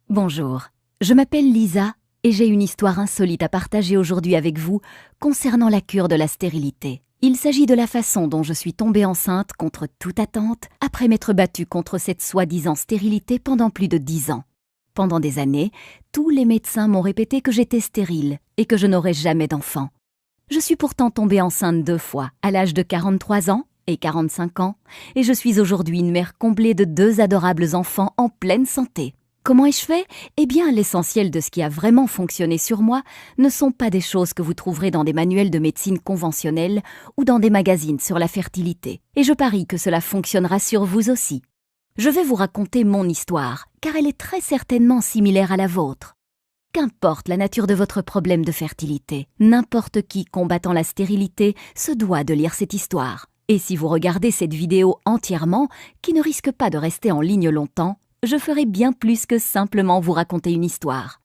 Bonjour, je m'appelle Lisa et j'ai une histoire insolite à partager aujourd'hui avec vous concernant la cure de la stérilité. Il s'agit de la façon dont je suis tombée enceinte contre toute attente après m'être battue contre cette soi-disant stérilité pendant plus de 10 ans. Pendant des années, tous les médecins m'ont répété que j'étais stérile et que je n'aurais jamais d'enfant. Je suis pourtant tombée enceinte 2 fois, à l'âge de 43 ans et 45 ans, et je suis aujourd'hui une mère comblée de 2 adorables enfants en pleine santé. Comment ai-je fait ? Eh bien, l'essentiel de ce qui a vraiment fonctionné sur moi ne sont pas des choses que vous trouverez dans des manuels de médecine conventionnels ou dans des magazines sur la fertilité. Et je parie que cela fonctionnera sur vous aussi. Je vais vous raconter mon histoire, car elle est très certainement similaire à la vôtre. Qu'importe la nature de votre problème de fertilité, n'importe qui combattant la stérilité se doit de lire cette histoire. Et si vous regardez cette vidéo entièrement, qui ne risque pas de rester en ligne longtemps, je ferai bien plus que simplement vous raconter une histoire.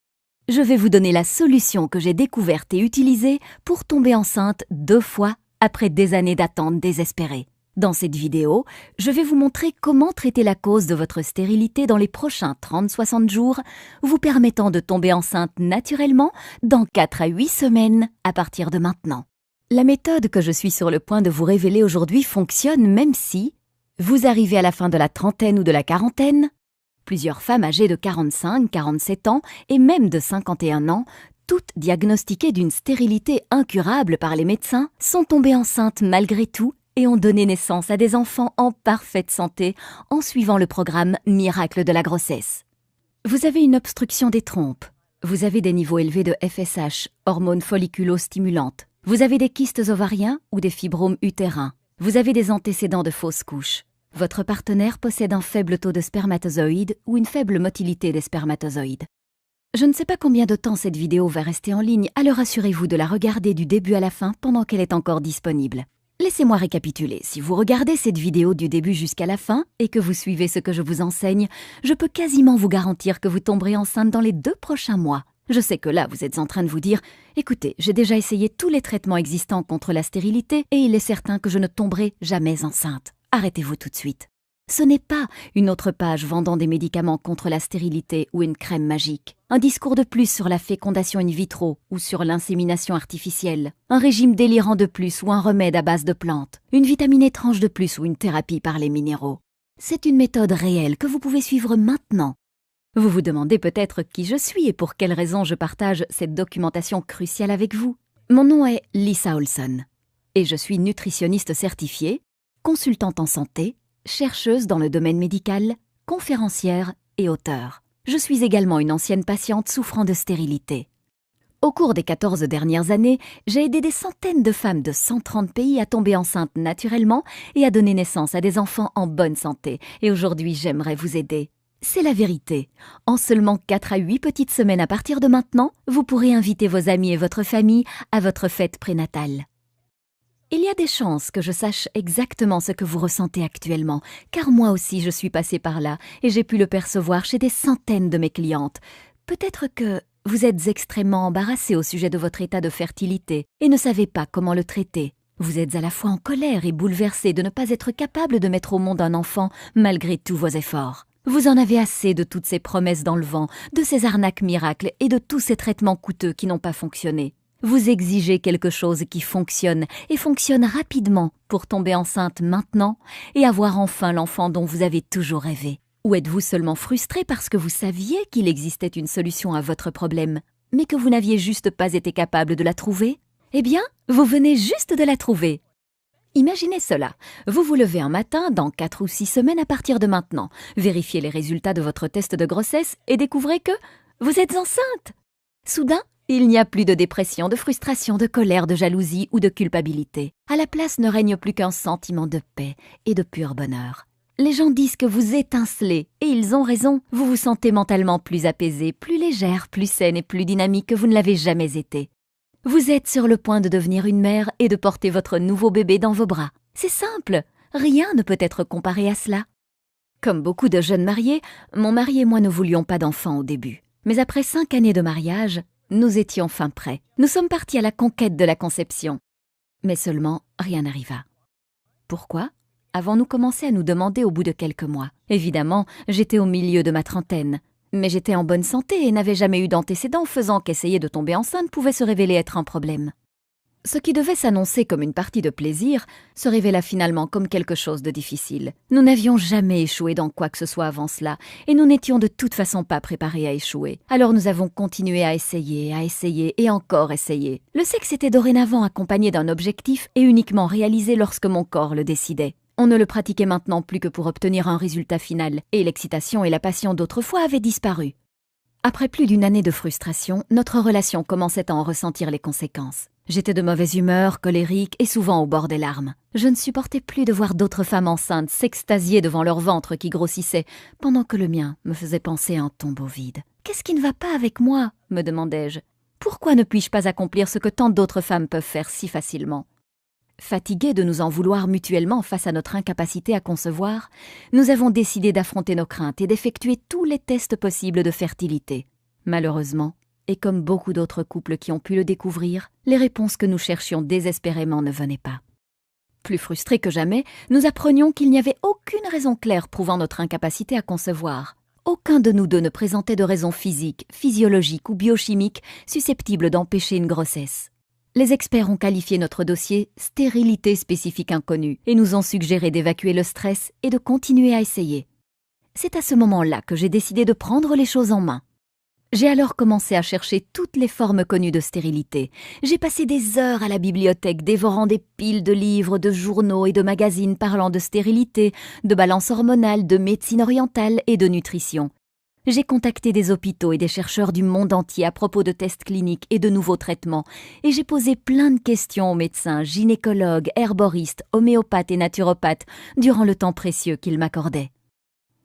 Je vais vous donner la solution que j'ai découverte et utilisée pour tomber enceinte 2 fois après des années d'attente désespérée. Dans cette vidéo, je vais vous montrer comment traiter la cause de votre stérilité dans les prochains 30-60 jours, vous permettant de tomber enceinte naturellement dans 4 à 8 semaines à partir de maintenant. La méthode que je suis sur le point de vous révéler aujourd'hui fonctionne même si vous arrivez à la fin de la trentaine ou de la quarantaine. Plusieurs femmes âgées de 45, 47 ans et même de 51 ans, toutes diagnostiquées d'une stérilité incurable par les médecins, sont tombées enceintes malgré tout et ont donné naissance à des enfants en parfaite santé en suivant le programme Miracle de la grossesse. Vous avez une obstruction des trompes, vous avez des niveaux élevés de FSH, hormones folliculo-stimulantes, vous avez des kystes ovariens ou des fibromes utérins, vous avez des antécédents de fausses couches. Votre partenaire possède un faible taux de spermatozoïdes ou une faible motilité des spermatozoïdes. Je ne sais pas combien de temps cette vidéo va rester en ligne, alors assurez-vous de la regarder du début à la fin pendant qu'elle est encore disponible. Laissez-moi récapituler. Si vous regardez cette vidéo du début jusqu'à la fin et que vous suivez ce que je vous enseigne, je peux quasiment vous garantir que vous tomberez enceinte dans les 2 prochains mois. Je sais que là, vous êtes en train de vous dire « Écoutez, j'ai déjà essayé tous les traitements existants contre la stérilité et il est certain que je ne tomberai jamais enceinte. » Arrêtez-vous tout de suite. Ce n'est pas une autre page vendant des médicaments contre la stérilité ou une crème magique, un discours de plus sur la fécondation in vitro ou sur l'insémination artificielle, un régime délirant de plus ou un remède à base de plantes, une vitamine étrange de plus ou une thérapie par les minéraux. C'est une méthode réelle que vous pouvez suivre maintenant. Vous vous demandez peut-être qui je suis et pour quelles raisons je partage cette documentation cruciale avec vous. Mon nom est Lisa Olson et je suis nutritionniste certifiée, consultante en santé, chercheuse dans le domaine médical, conférencière et auteure. Je suis également une ancienne patiente souffrant de stérilité. Au cours des 14 dernières années, j'ai aidé des centaines de femmes de 130 pays à tomber enceintes naturellement et à donner naissance à des enfants en bonne santé. Et aujourd'hui, j'aimerais vous aider. C'est la vérité. En seulement 4 à 8 petites semaines à partir de maintenant, vous pourrez inviter vos amis et votre famille à votre fête prénatale. Il y a des chances que je sache exactement ce que vous ressentez actuellement, car moi aussi je suis passée par là et j'ai pu le percevoir chez des centaines de mes clientes. Peut-être que vous êtes extrêmement embarrassé au sujet de votre état de fertilité et ne savez pas comment le traiter. Vous êtes à la fois en colère et bouleversé de ne pas être capable de mettre au monde un enfant malgré tous vos efforts. Vous en avez assez de toutes ces promesses dans le vent, de ces arnaques miracles et de tous ces traitements coûteux qui n'ont pas fonctionné. Vous exigez quelque chose qui fonctionne et fonctionne rapidement pour tomber enceinte maintenant et avoir enfin l'enfant dont vous avez toujours rêvé. Ou êtes-vous seulement frustré parce que vous saviez qu'il existait une solution à votre problème, mais que vous n'aviez juste pas été capable de la trouver ? Eh bien, vous venez juste de la trouver. Imaginez cela. Vous vous levez un matin dans 4 ou 6 semaines à partir de maintenant, vérifiez les résultats de votre test de grossesse et découvrez que vous êtes enceinte. Soudain, il n'y a plus de dépression, de frustration, de colère, de jalousie ou de culpabilité. À la place ne règne plus qu'un sentiment de paix et de pur bonheur. Les gens disent que vous étincelez, et ils ont raison. Vous vous sentez mentalement plus apaisée, plus légère, plus saine et plus dynamique que vous ne l'avez jamais été. Vous êtes sur le point de devenir une mère et de porter votre nouveau bébé dans vos bras. C'est simple, rien ne peut être comparé à cela. Comme beaucoup de jeunes mariés, mon mari et moi ne voulions pas d'enfants au début. Mais après 5 années de mariage, nous étions enfin prêts. Nous sommes partis à la conquête de la conception. Mais seulement, rien n'arriva. Pourquoi ? Avons-nous commencé à nous demander au bout de quelques mois. Évidemment, j'étais au milieu de ma trentaine. Mais j'étais en bonne santé et n'avais jamais eu d'antécédents, faisant qu'essayer de tomber enceinte pouvait se révéler être un problème. Ce qui devait s'annoncer comme une partie de plaisir se révéla finalement comme quelque chose de difficile. Nous n'avions jamais échoué dans quoi que ce soit avant cela, et nous n'étions de toute façon pas préparés à échouer. Alors nous avons continué à essayer et encore essayer. Le sexe était dorénavant accompagné d'un objectif et uniquement réalisé lorsque mon corps le décidait. On ne le pratiquait maintenant plus que pour obtenir un résultat final, et l'excitation et la passion d'autrefois avaient disparu. Après plus d'une année de frustration, notre relation commençait à en ressentir les conséquences. J'étais de mauvaise humeur, colérique et souvent au bord des larmes. Je ne supportais plus de voir d'autres femmes enceintes s'extasier devant leur ventre qui grossissait, pendant que le mien me faisait penser à un tombeau vide. « Qu'est-ce qui ne va pas avec moi ?» me demandai-je. « Pourquoi ne puis-je pas accomplir ce que tant d'autres femmes peuvent faire si facilement ?» Fatigués de nous en vouloir mutuellement face à notre incapacité à concevoir, nous avons décidé d'affronter nos craintes et d'effectuer tous les tests possibles de fertilité. Malheureusement, et comme beaucoup d'autres couples qui ont pu le découvrir, les réponses que nous cherchions désespérément ne venaient pas. Plus frustrés que jamais, nous apprenions qu'il n'y avait aucune raison claire prouvant notre incapacité à concevoir. Aucun de nous deux ne présentait de raison physique, physiologique ou biochimique susceptible d'empêcher une grossesse. Les experts ont qualifié notre dossier « stérilité spécifique inconnue » et nous ont suggéré d'évacuer le stress et de continuer à essayer. C'est à ce moment-là que j'ai décidé de prendre les choses en main. J'ai alors commencé à chercher toutes les formes connues de stérilité. J'ai passé des heures à la bibliothèque dévorant des piles de livres, de journaux et de magazines parlant de stérilité, de balance hormonale, de médecine orientale et de nutrition. J'ai contacté des hôpitaux et des chercheurs du monde entier à propos de tests cliniques et de nouveaux traitements, et j'ai posé plein de questions aux médecins, gynécologues, herboristes, homéopathes et naturopathes durant le temps précieux qu'ils m'accordaient.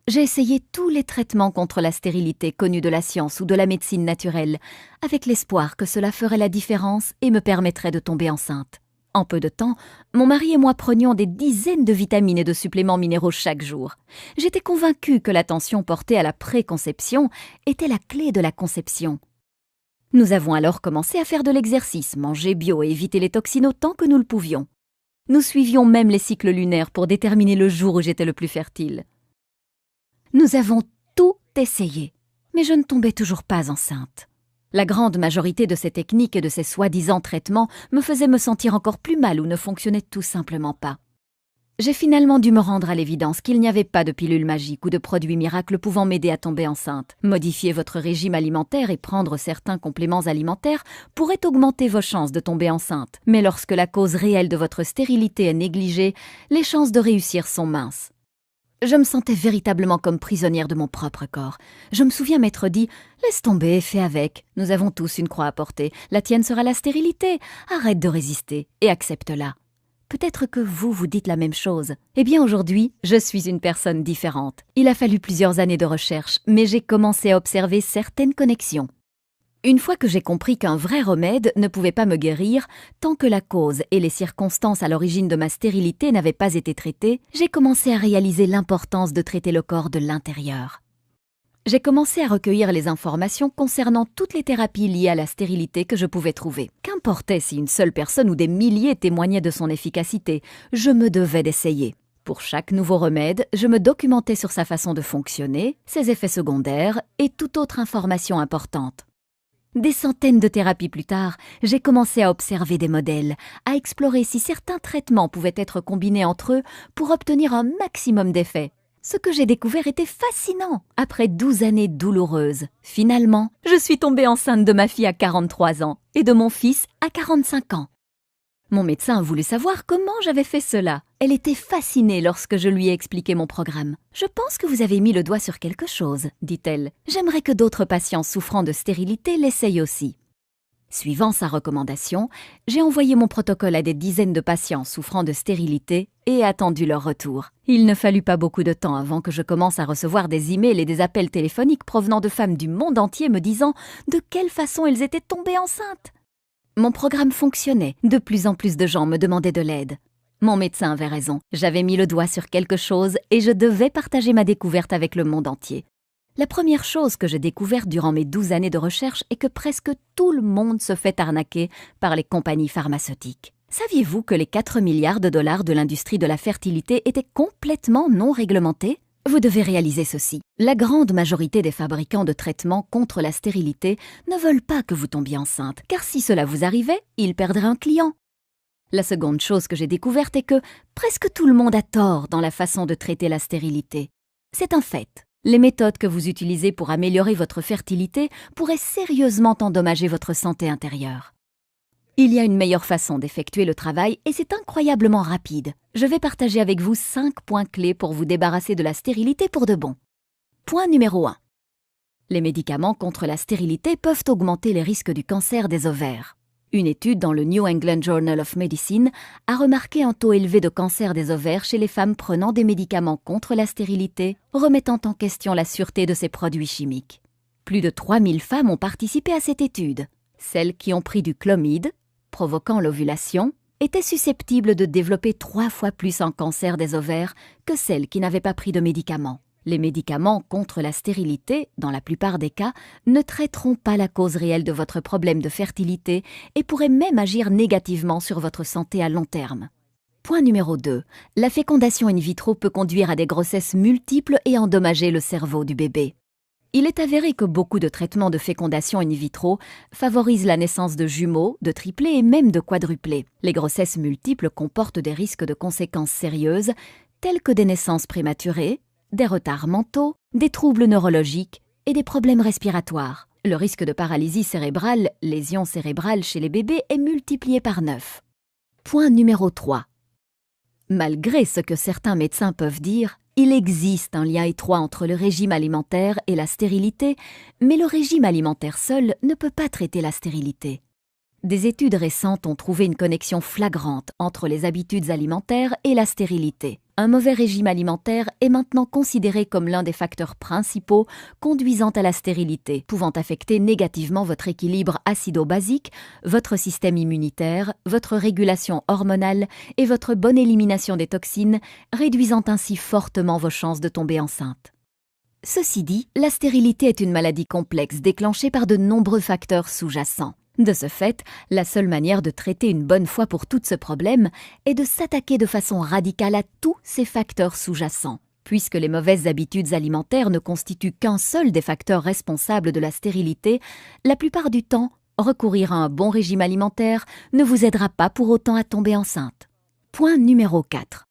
J'ai essayé tous les traitements contre la stérilité connus de la science ou de la médecine naturelle, avec l'espoir que cela ferait la différence et me permettrait de tomber enceinte. En peu de temps, mon mari et moi prenions des dizaines de vitamines et de suppléments minéraux chaque jour. J'étais convaincue que l'attention portée à la préconception était la clé de la conception. Nous avons alors commencé à faire de l'exercice, manger bio et éviter les toxines autant que nous le pouvions. Nous suivions même les cycles lunaires pour déterminer le jour où j'étais le plus fertile. Nous avons tout essayé, mais je ne tombais toujours pas enceinte. La grande majorité de ces techniques et de ces soi-disant traitements me faisaient me sentir encore plus mal ou ne fonctionnaient tout simplement pas. J'ai finalement dû me rendre à l'évidence qu'il n'y avait pas de pilule magique ou de produit miracle pouvant m'aider à tomber enceinte. Modifier votre régime alimentaire et prendre certains compléments alimentaires pourrait augmenter vos chances de tomber enceinte. Mais lorsque la cause réelle de votre stérilité est négligée, les chances de réussir sont minces. Je me sentais véritablement comme prisonnière de mon propre corps. Je me souviens m'être dit « Laisse tomber, fais avec. Nous avons tous une croix à porter. La tienne sera la stérilité. Arrête de résister et accepte-la. » Peut-être que vous vous dites la même chose. Eh bien aujourd'hui, je suis une personne différente. Il a fallu plusieurs années de recherche, mais j'ai commencé à observer certaines connexions. Une fois que j'ai compris qu'un vrai remède ne pouvait pas me guérir, tant que la cause et les circonstances à l'origine de ma stérilité n'avaient pas été traitées, j'ai commencé à réaliser l'importance de traiter le corps de l'intérieur. J'ai commencé à recueillir les informations concernant toutes les thérapies liées à la stérilité que je pouvais trouver. Qu'importait si une seule personne ou des milliers témoignaient de son efficacité, je me devais d'essayer. Pour chaque nouveau remède, je me documentais sur sa façon de fonctionner, ses effets secondaires et toute autre information importante. Des centaines de thérapies plus tard, j'ai commencé à observer des modèles, à explorer si certains traitements pouvaient être combinés entre eux pour obtenir un maximum d'effets. Ce que j'ai découvert était fascinant. Après 12 années douloureuses, finalement, je suis tombée enceinte de ma fille à 43 ans et de mon fils à 45 ans. Mon médecin voulait savoir comment j'avais fait cela. Elle était fascinée lorsque je lui ai expliqué mon programme. « Je pense que vous avez mis le doigt sur quelque chose, » dit-elle. « J'aimerais que d'autres patients souffrant de stérilité l'essayent aussi. » Suivant sa recommandation, j'ai envoyé mon protocole à des dizaines de patients souffrant de stérilité et attendu leur retour. Il ne fallut pas beaucoup de temps avant que je commence à recevoir des emails et des appels téléphoniques provenant de femmes du monde entier me disant de quelle façon elles étaient tombées enceintes. Mon programme fonctionnait, de plus en plus de gens me demandaient de l'aide. Mon médecin avait raison, j'avais mis le doigt sur quelque chose et je devais partager ma découverte avec le monde entier. La première chose que j'ai découverte durant mes 12 années de recherche est que presque tout le monde se fait arnaquer par les compagnies pharmaceutiques. Saviez-vous que les 4 milliards de dollars de l'industrie de la fertilité étaient complètement non réglementés ? Vous devez réaliser ceci. La grande majorité des fabricants de traitements contre la stérilité ne veulent pas que vous tombiez enceinte, car si cela vous arrivait, ils perdraient un client. La seconde chose que j'ai découverte est que presque tout le monde a tort dans la façon de traiter la stérilité. C'est un fait. Les méthodes que vous utilisez pour améliorer votre fertilité pourraient sérieusement endommager votre santé intérieure. Il y a une meilleure façon d'effectuer le travail et c'est incroyablement rapide. Je vais partager avec vous 5 points clés pour vous débarrasser de la stérilité pour de bon. Point numéro 1. Les médicaments contre la stérilité peuvent augmenter les risques du cancer des ovaires. Une étude dans le New England Journal of Medicine a remarqué un taux élevé de cancer des ovaires chez les femmes prenant des médicaments contre la stérilité, remettant en question la sûreté de ces produits chimiques. Plus de 3000 femmes ont participé à cette étude. Celles qui ont pris du clomide, provoquant l'ovulation, étaient susceptibles de développer 3 fois plus un cancer des ovaires que celles qui n'avaient pas pris de médicaments. Les médicaments contre la stérilité, dans la plupart des cas, ne traiteront pas la cause réelle de votre problème de fertilité et pourraient même agir négativement sur votre santé à long terme. Point numéro 2. La fécondation in vitro peut conduire à des grossesses multiples et endommager le cerveau du bébé. Il est avéré que beaucoup de traitements de fécondation in vitro favorisent la naissance de jumeaux, de triplés et même de quadruplés. Les grossesses multiples comportent des risques de conséquences sérieuses, tels que des naissances prématurées, des retards mentaux, des troubles neurologiques et des problèmes respiratoires. Le risque de paralysie cérébrale, lésion cérébrale chez les bébés est multiplié par 9. Point numéro 3. Malgré ce que certains médecins peuvent dire, il existe un lien étroit entre le régime alimentaire et la stérilité, mais le régime alimentaire seul ne peut pas traiter la stérilité. Des études récentes ont trouvé une connexion flagrante entre les habitudes alimentaires et la stérilité. Un mauvais régime alimentaire est maintenant considéré comme l'un des facteurs principaux conduisant à la stérilité, pouvant affecter négativement votre équilibre acido-basique, votre système immunitaire, votre régulation hormonale et votre bonne élimination des toxines, réduisant ainsi fortement vos chances de tomber enceinte. Ceci dit, la stérilité est une maladie complexe déclenchée par de nombreux facteurs sous-jacents. De ce fait, la seule manière de traiter une bonne fois pour toutes ce problème est de s'attaquer de façon radicale à tous ces facteurs sous-jacents. Puisque les mauvaises habitudes alimentaires ne constituent qu'un seul des facteurs responsables de la stérilité, la plupart du temps, recourir à un bon régime alimentaire ne vous aidera pas pour autant à tomber enceinte. Point numéro 4.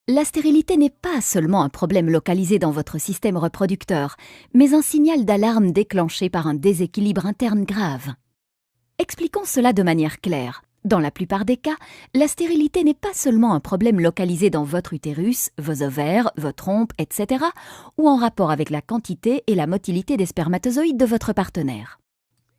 La stérilité n'est pas seulement un problème localisé dans votre système reproducteur, mais un signal d'alarme déclenché par un déséquilibre interne grave. Expliquons cela de manière claire. Dans la plupart des cas, la stérilité n'est pas seulement un problème localisé dans votre utérus, vos ovaires, vos trompes, etc., ou en rapport avec la quantité et la motilité des spermatozoïdes de votre partenaire.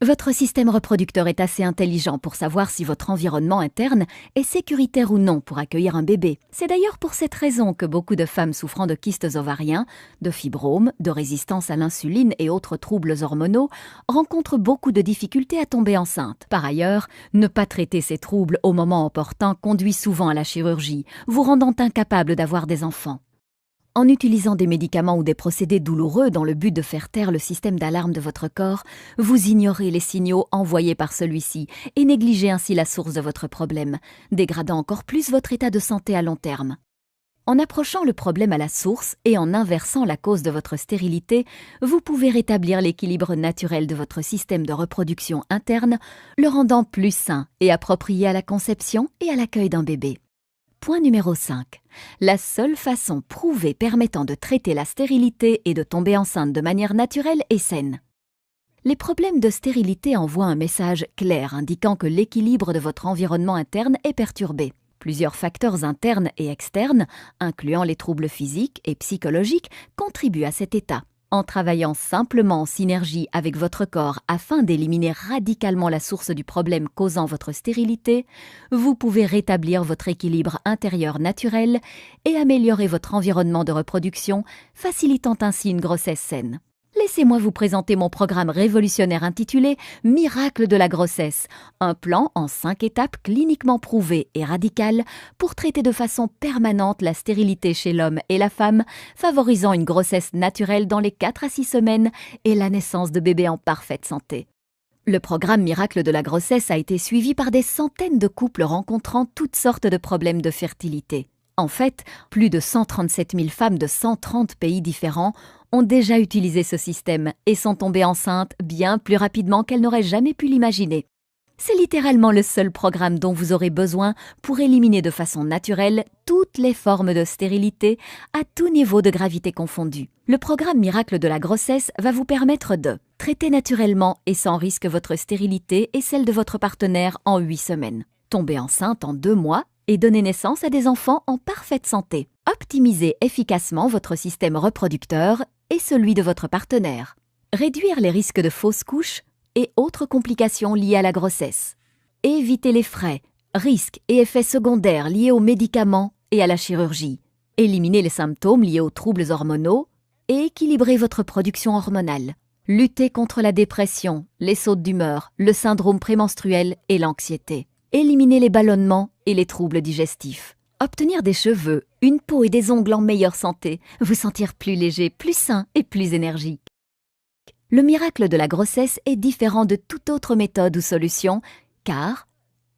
Votre système reproducteur est assez intelligent pour savoir si votre environnement interne est sécuritaire ou non pour accueillir un bébé. C'est d'ailleurs pour cette raison que beaucoup de femmes souffrant de kystes ovariens, de fibromes, de résistance à l'insuline et autres troubles hormonaux rencontrent beaucoup de difficultés à tomber enceinte. Par ailleurs, ne pas traiter ces troubles au moment opportun conduit souvent à la chirurgie, vous rendant incapable d'avoir des enfants. En utilisant des médicaments ou des procédés douloureux dans le but de faire taire le système d'alarme de votre corps, vous ignorez les signaux envoyés par celui-ci et négligez ainsi la source de votre problème, dégradant encore plus votre état de santé à long terme. En approchant le problème à la source et en inversant la cause de votre stérilité, vous pouvez rétablir l'équilibre naturel de votre système de reproduction interne, le rendant plus sain et approprié à la conception et à l'accueil d'un bébé. Point numéro 5. La seule façon prouvée permettant de traiter la stérilité et de tomber enceinte de manière naturelle et saine. Les problèmes de stérilité envoient un message clair indiquant que l'équilibre de votre environnement interne est perturbé. Plusieurs facteurs internes et externes, incluant les troubles physiques et psychologiques, contribuent à cet état. En travaillant simplement en synergie avec votre corps afin d'éliminer radicalement la source du problème causant votre stérilité, vous pouvez rétablir votre équilibre intérieur naturel et améliorer votre environnement de reproduction, facilitant ainsi une grossesse saine. Laissez-moi vous présenter mon programme révolutionnaire intitulé « Miracle de la grossesse », un plan en 5 étapes cliniquement prouvé et radical pour traiter de façon permanente la stérilité chez l'homme et la femme, favorisant une grossesse naturelle dans les 4 à 6 semaines et la naissance de bébés en parfaite santé. Le programme Miracle de la grossesse a été suivi par des centaines de couples rencontrant toutes sortes de problèmes de fertilité. En fait, plus de 137 000 femmes de 130 pays différents ont déjà utilisé ce système et sont tombées enceintes bien plus rapidement qu'elles n'auraient jamais pu l'imaginer. C'est littéralement le seul programme dont vous aurez besoin pour éliminer de façon naturelle toutes les formes de stérilité à tout niveau de gravité confondu. Le programme Miracle de la grossesse va vous permettre de traiter naturellement et sans risque votre stérilité et celle de votre partenaire en 8 semaines, tomber enceinte en 2 mois et donner naissance à des enfants en parfaite santé, optimiser efficacement votre système reproducteur et celui de votre partenaire, réduire les risques de fausses couches et autres complications liées à la grossesse. Éviter les frais, risques et effets secondaires liés aux médicaments et à la chirurgie. Éliminer les symptômes liés aux troubles hormonaux et équilibrer votre production hormonale. Lutter contre la dépression, les sautes d'humeur, le syndrome prémenstruel et l'anxiété. Éliminer les ballonnements et les troubles digestifs. Obtenir des cheveux, une peau et des ongles en meilleure santé. Vous sentir plus léger, plus sain et plus énergique. Le miracle de la grossesse est différent de toute autre méthode ou solution, car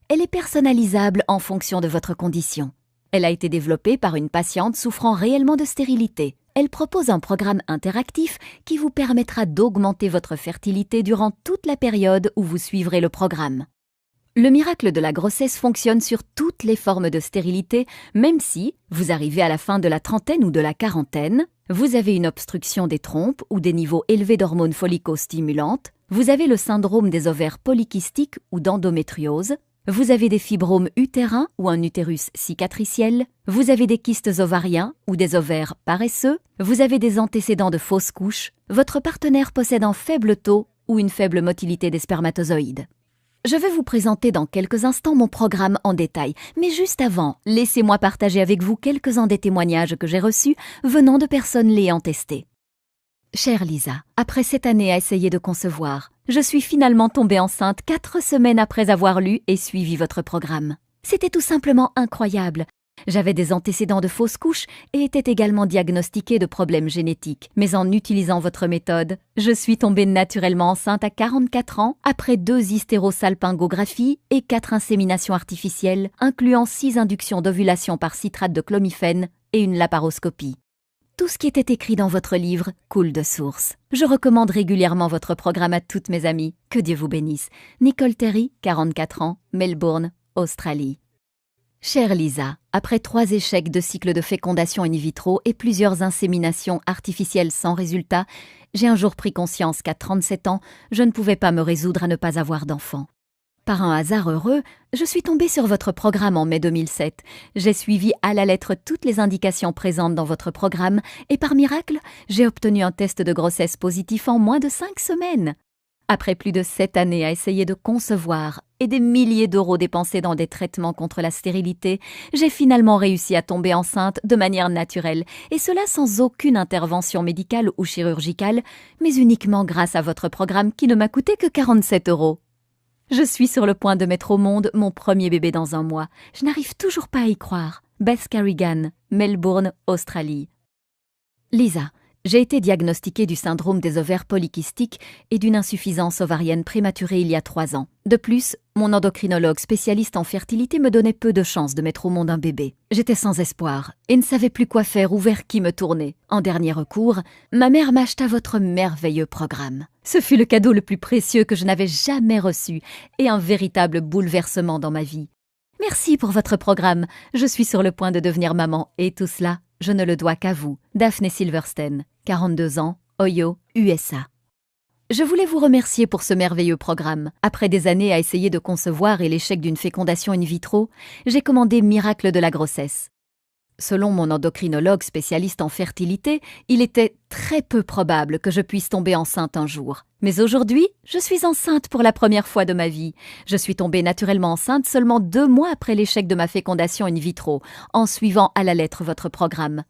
elle est personnalisable en fonction de votre condition. Elle a été développée par une patiente souffrant réellement de stérilité. Elle propose un programme interactif qui vous permettra d'augmenter votre fertilité durant toute la période où vous suivrez le programme. Le miracle de la grossesse fonctionne sur toutes les formes de stérilité, même si vous arrivez à la fin de la trentaine ou de la quarantaine, vous avez une obstruction des trompes ou des niveaux élevés d'hormones follicostimulantes, vous avez le syndrome des ovaires polykystiques ou d'endométriose, vous avez des fibromes utérins ou un utérus cicatriciel, vous avez des kystes ovariens ou des ovaires paresseux, vous avez des antécédents de fausses couches, votre partenaire possède un faible taux ou une faible motilité des spermatozoïdes. Je vais vous présenter dans quelques instants mon programme en détail, mais juste avant, laissez-moi partager avec vous quelques-uns des témoignages que j'ai reçus venant de personnes l'ayant testé. Chère Lisa, après 7 années à essayer de concevoir, je suis finalement tombée enceinte 4 semaines après avoir lu et suivi votre programme. C'était tout simplement incroyable. J'avais des antécédents de fausses couches et était également diagnostiquée de problèmes génétiques. Mais en utilisant votre méthode, je suis tombée naturellement enceinte à 44 ans après 2 hystérosalpingographies et 4 inséminations artificielles, incluant 6 inductions d'ovulation par citrate de clomifène et une laparoscopie. Tout ce qui était écrit dans votre livre coule de source. Je recommande régulièrement votre programme à toutes mes amies. Que Dieu vous bénisse. Nicole Terry, 44 ans, Melbourne, Australie. Chère Lisa, après 3 échecs de cycle de fécondation in vitro et plusieurs inséminations artificielles sans résultat, j'ai un jour pris conscience qu'à 37 ans, je ne pouvais pas me résoudre à ne pas avoir d'enfant. Par un hasard heureux, je suis tombée sur votre programme en mai 2007. J'ai suivi à la lettre toutes les indications présentes dans votre programme et par miracle, j'ai obtenu un test de grossesse positif en moins de 5 semaines. Après plus de 7 années à essayer de concevoir et des milliers d'euros dépensés dans des traitements contre la stérilité, j'ai finalement réussi à tomber enceinte de manière naturelle, et cela sans aucune intervention médicale ou chirurgicale, mais uniquement grâce à votre programme qui ne m'a coûté que 47 €. Je suis sur le point de mettre au monde mon premier bébé dans un mois. Je n'arrive toujours pas à y croire. Beth Carrigan, Melbourne, Australie. Lisa, j'ai été diagnostiquée du syndrome des ovaires polykystiques et d'une insuffisance ovarienne prématurée il y a 3 ans. De plus, mon endocrinologue spécialiste en fertilité me donnait peu de chances de mettre au monde un bébé. J'étais sans espoir et ne savais plus quoi faire ou vers qui me tourner. En dernier recours, ma mère m'acheta votre merveilleux programme. Ce fut le cadeau le plus précieux que je n'avais jamais reçu et un véritable bouleversement dans ma vie. Merci pour votre programme. Je suis sur le point de devenir maman et tout cela, je ne le dois qu'à vous. Daphne Silverstein, 42 ans, Ohio, USA. Je voulais vous remercier pour ce merveilleux programme. Après des années à essayer de concevoir et l'échec d'une fécondation in vitro, j'ai commandé Miracle de la grossesse. Selon mon endocrinologue spécialiste en fertilité, il était très peu probable que je puisse tomber enceinte un jour. Mais aujourd'hui, je suis enceinte pour la première fois de ma vie. Je suis tombée naturellement enceinte seulement 2 mois après l'échec de ma fécondation in vitro, en suivant à la lettre votre programme.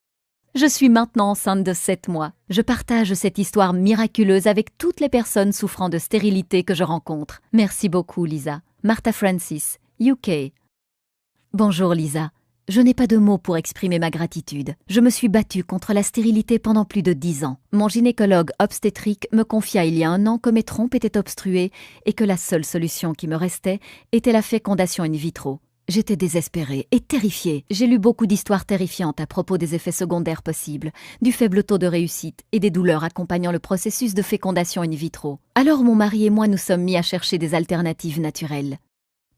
Je suis maintenant enceinte de 7 mois. Je partage cette histoire miraculeuse avec toutes les personnes souffrant de stérilité que je rencontre. Merci beaucoup, Lisa. Martha Francis, UK. Bonjour, Lisa. Je n'ai pas de mots pour exprimer ma gratitude. Je me suis battue contre la stérilité pendant plus de 10 ans. Mon gynécologue obstétrique me confia il y a 1 an que mes trompes étaient obstruées et que la seule solution qui me restait était la fécondation in vitro. J'étais désespérée et terrifiée. J'ai lu beaucoup d'histoires terrifiantes à propos des effets secondaires possibles, du faible taux de réussite et des douleurs accompagnant le processus de fécondation in vitro. Alors mon mari et moi nous sommes mis à chercher des alternatives naturelles.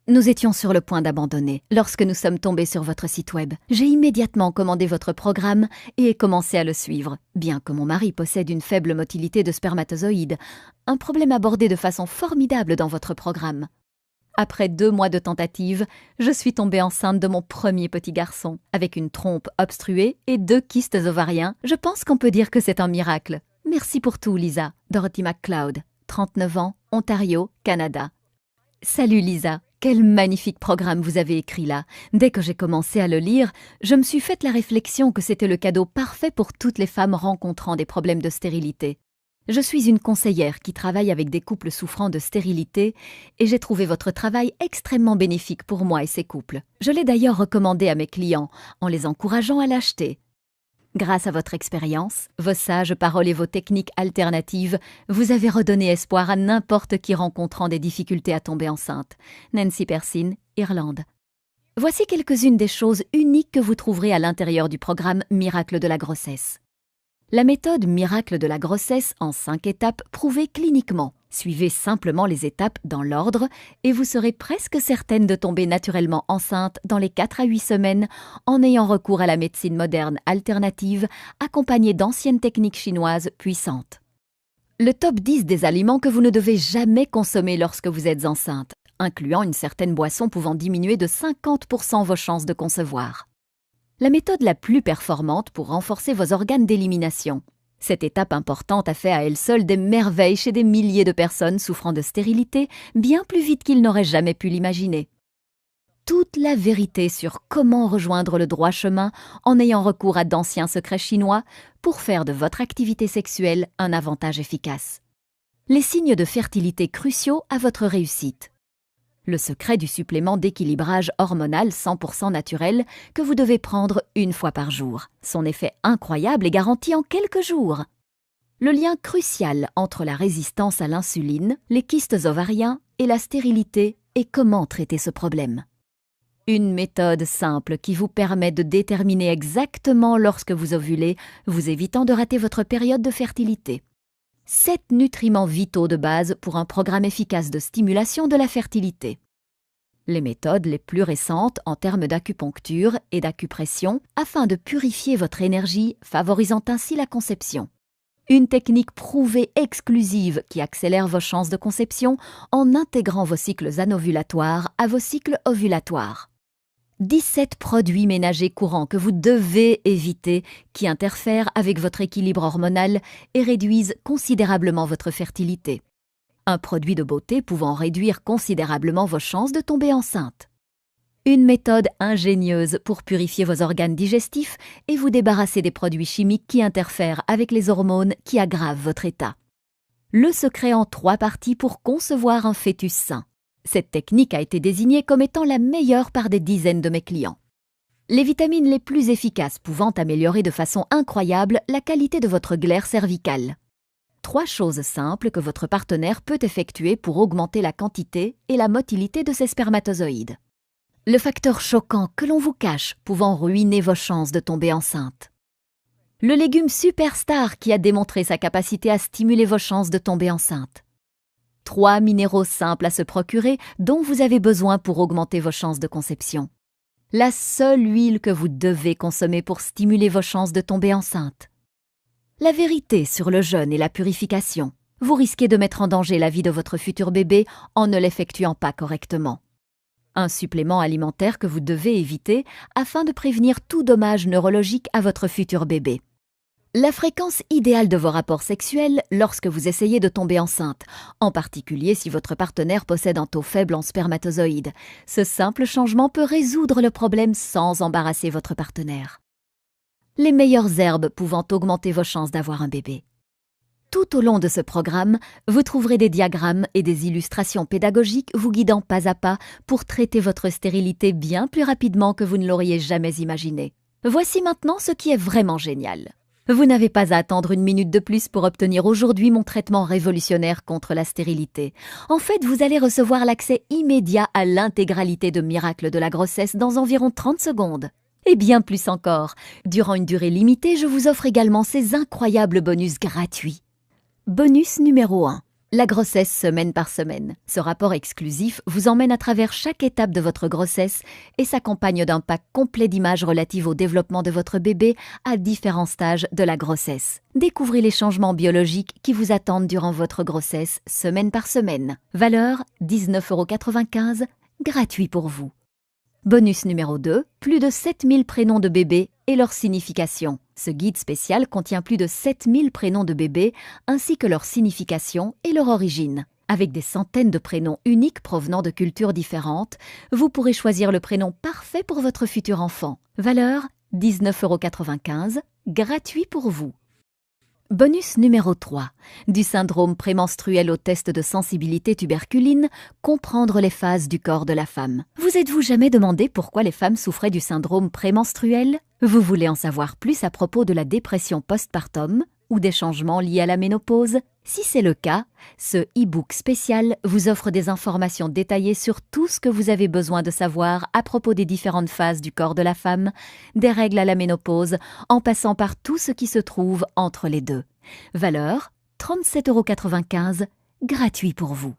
Nous étions sur le point d'abandonner lorsque nous sommes tombés sur votre site web. J'ai immédiatement commandé votre programme et ai commencé à le suivre, bien que mon mari possède une faible motilité de spermatozoïdes, un problème abordé de façon formidable dans votre programme. Après 2 mois de tentatives, je suis tombée enceinte de mon premier petit garçon. Avec une trompe obstruée et 2 kystes ovariens, je pense qu'on peut dire que c'est un miracle. Merci pour tout, Lisa. Dorothy McCloud, 39 ans, Ontario, Canada. Salut Lisa, quel magnifique programme vous avez écrit là. Dès que j'ai commencé à le lire, je me suis faite la réflexion que c'était le cadeau parfait pour toutes les femmes rencontrant des problèmes de stérilité. Je suis une conseillère qui travaille avec des couples souffrant de stérilité et j'ai trouvé votre travail extrêmement bénéfique pour moi et ces couples. Je l'ai d'ailleurs recommandé à mes clients en les encourageant à l'acheter. Grâce à votre expérience, vos sages paroles et vos techniques alternatives, vous avez redonné espoir à n'importe qui rencontrant des difficultés à tomber enceinte. Nancy Persine, Irlande. Voici quelques-unes des choses uniques que vous trouverez à l'intérieur du programme Miracle de la grossesse. La méthode Miracle de la grossesse en 5 étapes prouvée cliniquement. Suivez simplement les étapes dans l'ordre et vous serez presque certaine de tomber naturellement enceinte dans les 4 à 8 semaines en ayant recours à la médecine moderne alternative accompagnée d'anciennes techniques chinoises puissantes. Le top 10 des aliments que vous ne devez jamais consommer lorsque vous êtes enceinte, incluant une certaine boisson pouvant diminuer de 50% vos chances de concevoir. La méthode la plus performante pour renforcer vos organes d'élimination. Cette étape importante a fait à elle seule des merveilles chez des milliers de personnes souffrant de stérilité, bien plus vite qu'ils n'auraient jamais pu l'imaginer. Toute la vérité sur comment rejoindre le droit chemin en ayant recours à d'anciens secrets chinois pour faire de votre activité sexuelle un avantage efficace. Les signes de fertilité cruciaux à votre réussite. Le secret du supplément d'équilibrage hormonal 100% naturel que vous devez prendre 1 fois par jour. Son effet incroyable est garanti en quelques jours. Le lien crucial entre la résistance à l'insuline, les kystes ovariens et la stérilité et comment traiter ce problème. Une méthode simple qui vous permet de déterminer exactement lorsque vous ovulez, vous évitant de rater votre période de fertilité. 7 nutriments vitaux de base pour un programme efficace de stimulation de la fertilité. Les méthodes les plus récentes en termes d'acupuncture et d'acupression afin de purifier votre énergie, favorisant ainsi la conception. Une technique prouvée exclusive qui accélère vos chances de conception en intégrant vos cycles anovulatoires à vos cycles ovulatoires. 17 produits ménagers courants que vous devez éviter qui interfèrent avec votre équilibre hormonal et réduisent considérablement votre fertilité. Un produit de beauté pouvant réduire considérablement vos chances de tomber enceinte. Une méthode ingénieuse pour purifier vos organes digestifs et vous débarrasser des produits chimiques qui interfèrent avec les hormones qui aggravent votre état. Le secret en 3 parties pour concevoir un fœtus sain. Cette technique a été désignée comme étant la meilleure par des dizaines de mes clients. Les vitamines les plus efficaces pouvant améliorer de façon incroyable la qualité de votre glaire cervicale. 3 choses simples que votre partenaire peut effectuer pour augmenter la quantité et la motilité de ses spermatozoïdes. Le facteur choquant que l'on vous cache pouvant ruiner vos chances de tomber enceinte. Le légume superstar qui a démontré sa capacité à stimuler vos chances de tomber enceinte. 3 minéraux simples à se procurer dont vous avez besoin pour augmenter vos chances de conception. La seule huile que vous devez consommer pour stimuler vos chances de tomber enceinte. La vérité sur le jeûne et la purification. Vous risquez de mettre en danger la vie de votre futur bébé en ne l'effectuant pas correctement. Un supplément alimentaire que vous devez éviter afin de prévenir tout dommage neurologique à votre futur bébé. La fréquence idéale de vos rapports sexuels lorsque vous essayez de tomber enceinte, en particulier si votre partenaire possède un taux faible en spermatozoïdes. Ce simple changement peut résoudre le problème sans embarrasser votre partenaire. Les meilleures herbes pouvant augmenter vos chances d'avoir un bébé. Tout au long de ce programme, vous trouverez des diagrammes et des illustrations pédagogiques vous guidant pas à pas pour traiter votre stérilité bien plus rapidement que vous ne l'auriez jamais imaginé. Voici maintenant ce qui est vraiment génial. Vous n'avez pas à attendre une minute de plus pour obtenir aujourd'hui mon traitement révolutionnaire contre la stérilité. En fait, vous allez recevoir l'accès immédiat à l'intégralité de Miracle de la grossesse dans environ 30 secondes. Et bien plus encore, durant une durée limitée, je vous offre également ces incroyables bonus gratuits. Bonus numéro 1. La grossesse semaine par semaine. Ce rapport exclusif vous emmène à travers chaque étape de votre grossesse et s'accompagne d'un pack complet d'images relatives au développement de votre bébé à différents stages de la grossesse. Découvrez les changements biologiques qui vous attendent durant votre grossesse semaine par semaine. Valeur 19,95 €, gratuit pour vous. Bonus numéro 2, plus de 7000 prénoms de bébés et leur signification. Ce guide spécial contient plus de 7000 prénoms de bébés ainsi que leur signification et leur origine. Avec des centaines de prénoms uniques provenant de cultures différentes, vous pourrez choisir le prénom parfait pour votre futur enfant. Valeur 19,95 €, gratuit pour vous. Bonus numéro 3. Du syndrome prémenstruel au test de sensibilité tuberculine, comprendre les phases du corps de la femme. Vous êtes-vous jamais demandé pourquoi les femmes souffraient du syndrome prémenstruel? Vous voulez en savoir plus à propos de la dépression postpartum ou des changements liés à la ménopause? Si c'est le cas, ce e-book spécial vous offre des informations détaillées sur tout ce que vous avez besoin de savoir à propos des différentes phases du corps de la femme, des règles à la ménopause, en passant par tout ce qui se trouve entre les deux. Valeur 37,95 €, gratuit pour vous.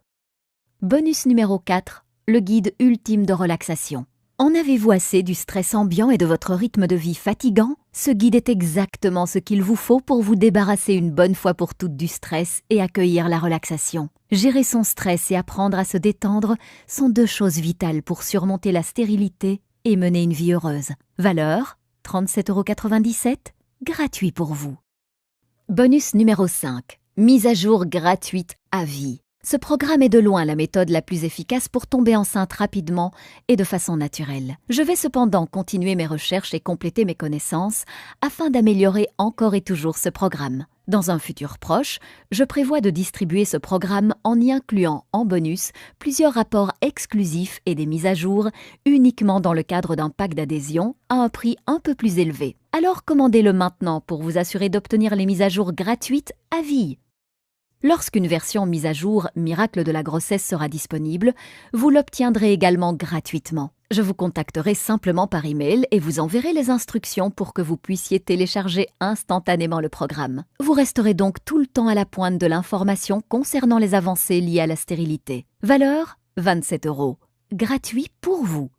Bonus numéro 4, le guide ultime de relaxation. En avez-vous assez du stress ambiant et de votre rythme de vie fatigant? Ce guide est exactement ce qu'il vous faut pour vous débarrasser une bonne fois pour toutes du stress et accueillir la relaxation. Gérer son stress et apprendre à se détendre sont deux choses vitales pour surmonter la stérilité et mener une vie heureuse. Valeur 37,97 €, gratuit pour vous. Bonus numéro 5, mise à jour gratuite à vie. Ce programme est de loin la méthode la plus efficace pour tomber enceinte rapidement et de façon naturelle. Je vais cependant continuer mes recherches et compléter mes connaissances afin d'améliorer encore et toujours ce programme. Dans un futur proche, je prévois de distribuer ce programme en y incluant en bonus plusieurs rapports exclusifs et des mises à jour uniquement dans le cadre d'un pack d'adhésion à un prix un peu plus élevé. Alors commandez-le maintenant pour vous assurer d'obtenir les mises à jour gratuites à vie. Lorsqu'une version mise à jour Miracle de la grossesse sera disponible, vous l'obtiendrez également gratuitement. Je vous contacterai simplement par email et vous enverrai les instructions pour que vous puissiez télécharger instantanément le programme. Vous resterez donc tout le temps à la pointe de l'information concernant les avancées liées à la stérilité. Valeur 27 €, gratuit pour vous.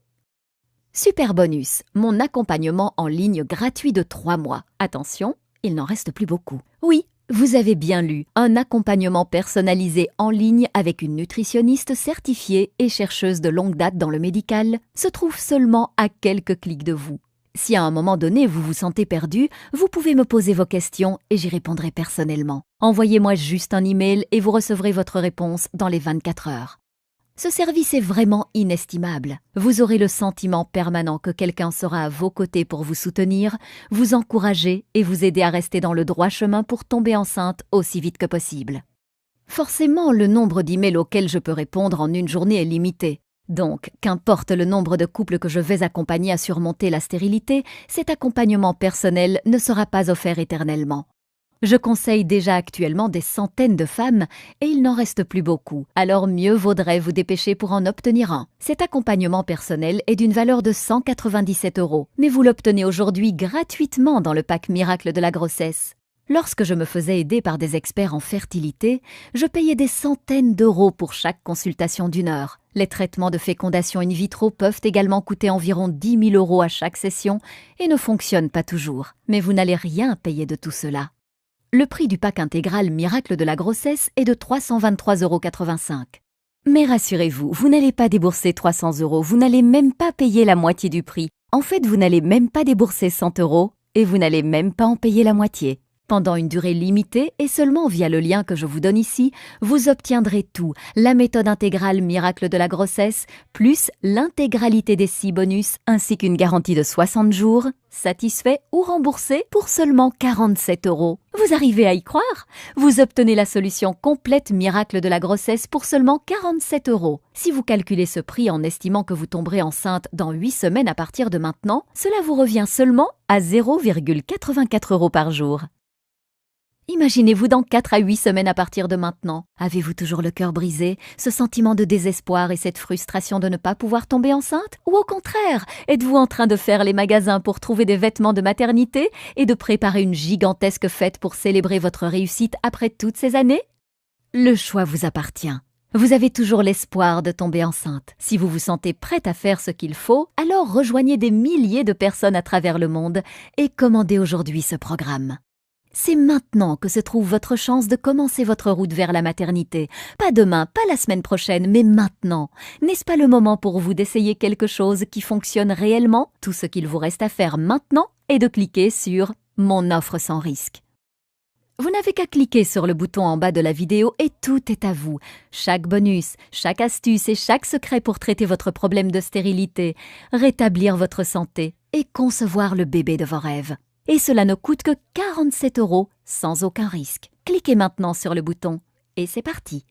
Super bonus, mon accompagnement en ligne gratuit de 3 mois. Attention, il n'en reste plus beaucoup. Oui, vous avez bien lu, un accompagnement personnalisé en ligne avec une nutritionniste certifiée et chercheuse de longue date dans le médical se trouve seulement à quelques clics de vous. Si à un moment donné vous vous sentez perdu, vous pouvez me poser vos questions et j'y répondrai personnellement. Envoyez-moi juste un email et vous recevrez votre réponse dans les 24 heures. Ce service est vraiment inestimable. Vous aurez le sentiment permanent que quelqu'un sera à vos côtés pour vous soutenir, vous encourager et vous aider à rester dans le droit chemin pour tomber enceinte aussi vite que possible. Forcément, le nombre d'emails auxquels je peux répondre en une journée est limité. Donc, qu'importe le nombre de couples que je vais accompagner à surmonter la stérilité, cet accompagnement personnel ne sera pas offert éternellement. Je conseille déjà actuellement des centaines de femmes et il n'en reste plus beaucoup, alors mieux vaudrait vous dépêcher pour en obtenir un. Cet accompagnement personnel est d'une valeur de 197 €, mais vous l'obtenez aujourd'hui gratuitement dans le pack Miracle de la grossesse. Lorsque je me faisais aider par des experts en fertilité, je payais des centaines d'euros pour chaque consultation d'1 heure. Les traitements de fécondation in vitro peuvent également coûter environ 10 000 € à chaque session et ne fonctionnent pas toujours. Mais vous n'allez rien payer de tout cela. Le prix du pack intégral Miracle de la grossesse est de 323,85 €. Mais rassurez-vous, vous n'allez pas débourser 300 €, vous n'allez même pas payer la moitié du prix. En fait, vous n'allez même pas débourser 100 € et vous n'allez même pas en payer la moitié. Pendant une durée limitée et seulement via le lien que je vous donne ici, vous obtiendrez tout, la méthode intégrale Miracle de la grossesse, plus l'intégralité des 6 bonus, ainsi qu'une garantie de 60 jours, satisfait ou remboursé pour seulement 47 €. Vous arrivez à y croire? Vous obtenez la solution complète Miracle de la grossesse pour seulement 47 €. Si vous calculez ce prix en estimant que vous tomberez enceinte dans 8 semaines à partir de maintenant, cela vous revient seulement à 0,84 € par jour. Imaginez-vous dans 4 à 8 semaines à partir de maintenant. Avez-vous toujours le cœur brisé, ce sentiment de désespoir et cette frustration de ne pas pouvoir tomber enceinte? Ou au contraire, êtes-vous en train de faire les magasins pour trouver des vêtements de maternité et de préparer une gigantesque fête pour célébrer votre réussite après toutes ces années? Le choix vous appartient. Vous avez toujours l'espoir de tomber enceinte. Si vous vous sentez prête à faire ce qu'il faut, alors rejoignez des milliers de personnes à travers le monde et commandez aujourd'hui ce programme. C'est maintenant que se trouve votre chance de commencer votre route vers la maternité. Pas demain, pas la semaine prochaine, mais maintenant. N'est-ce pas le moment pour vous d'essayer quelque chose qui fonctionne réellement? Tout ce qu'il vous reste à faire maintenant est de cliquer sur « Mon offre sans risque ». Vous n'avez qu'à cliquer sur le bouton en bas de la vidéo et tout est à vous. Chaque bonus, chaque astuce et chaque secret pour traiter votre problème de stérilité, rétablir votre santé et concevoir le bébé de vos rêves. Et cela ne coûte que 47 € sans aucun risque. Cliquez maintenant sur le bouton et c'est parti.